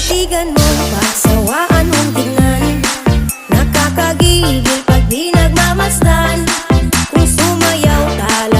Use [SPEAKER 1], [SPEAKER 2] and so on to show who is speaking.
[SPEAKER 1] Titigan mo, pagsawaan mong tingnan. Nakakagigil pag di nagmamasdan. Kung sumayaw, tala